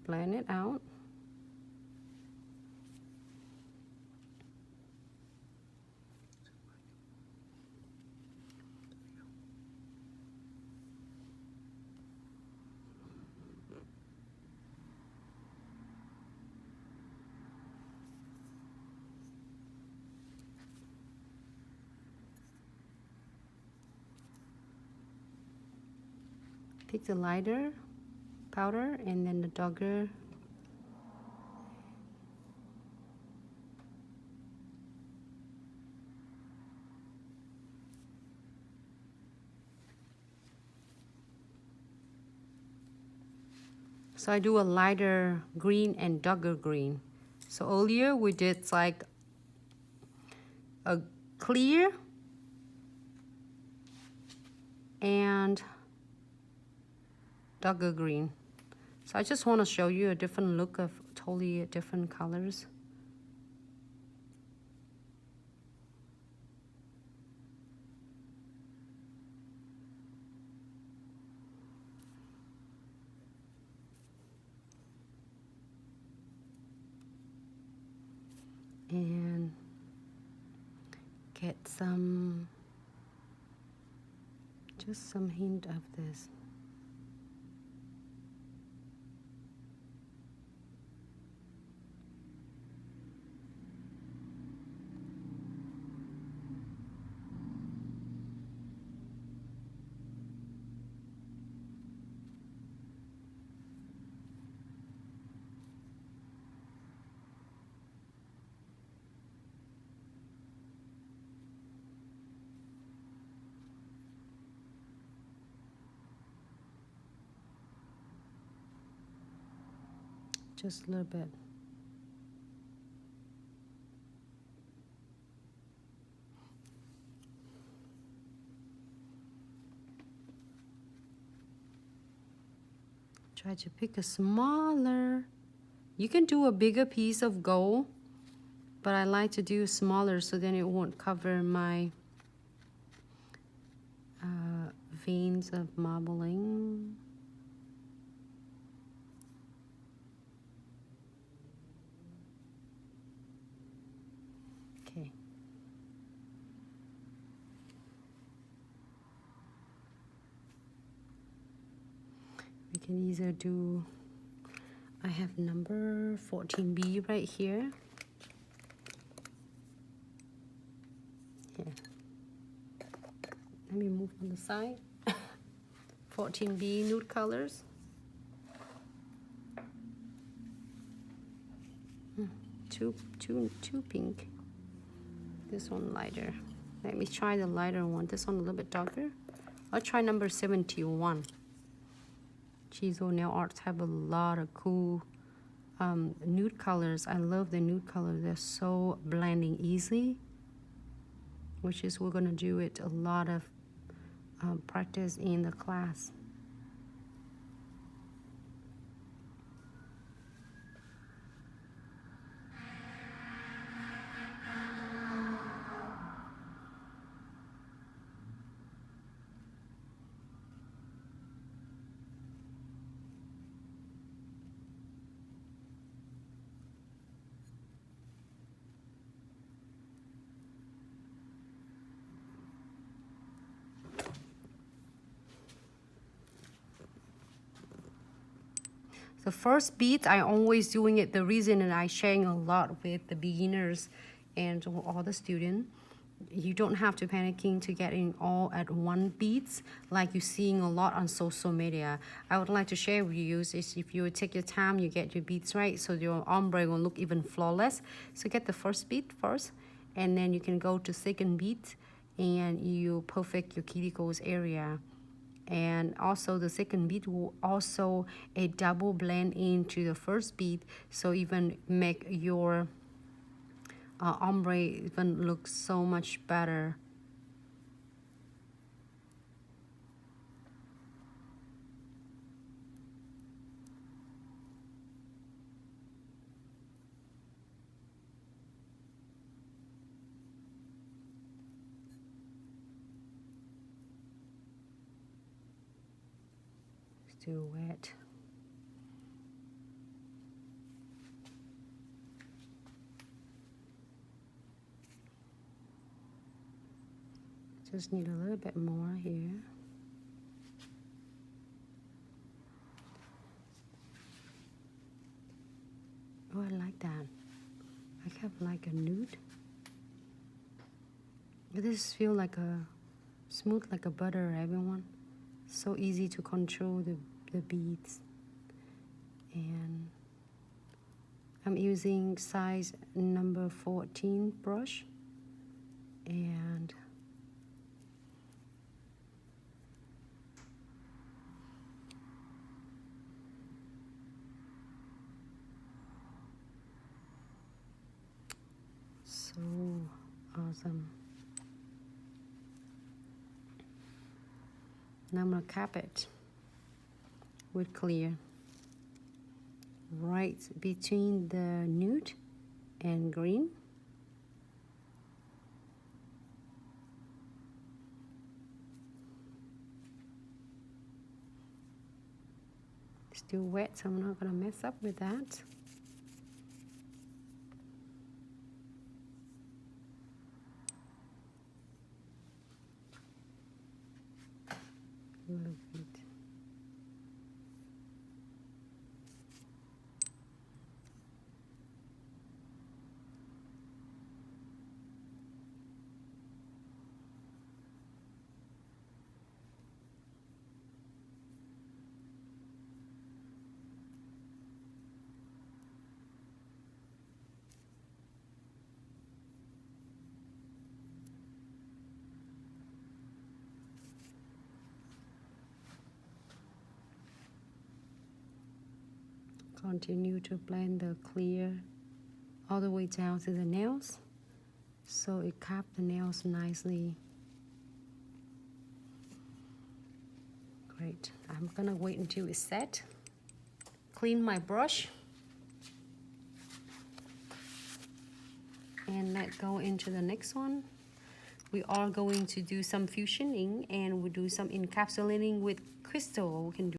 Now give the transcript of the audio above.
blend it out. Pick the lighter powder and then the darker. So I do a lighter green and darker green. So earlier we did like a clear and darker green. So I just want to show you a different look of totally different colors. And get some, just some hint of this. Just a little bit. Try to pick a smaller. You can do a bigger piece of gold, but I like to do smaller so then it won't cover my veins of marbling. Okay. We can either do, I have number 14B right here. Here. Let me move on the side. 14B nude colors. Too pink. This one lighter. Let me try the lighter one. This one a little bit darker. I'll try number 71. Chizo Nail Arts have a lot of cool nude colors. I love the nude colors. They're so blending easily, which is we're gonna do it a lot of practice in the class. The first beat, I always doing it. The reason that I sharing a lot with the beginners and all the students, you don't have to panicking to get in all at one beats like you're seeing a lot on social media. I would like to share with you is if you take your time, you get your beats right, so your ombre will look even flawless. So get the first beat first, and then you can go to second beat, and you perfect your cuticles area. And also the second beat will also a double blend into the first beat, so even make your ombre even look so much better. Still wet. Just need a little bit more here. Oh, I like that. I have like a nude. This feels like a smooth like a butter, everyone. So easy to control the beads. And I'm using size number 14 brush. And so awesome. Now I'm gonna cap it with clear right between the nude and green. Still wet, so I'm not gonna mess up with that. A little bit. Continue to blend the clear all the way down to the nails, so it caps the nails nicely. Great. I'm gonna wait until it's set. Clean my brush and let's go into the next one. We are going to do some fusioning and we'll do some encapsulating with crystal. We can do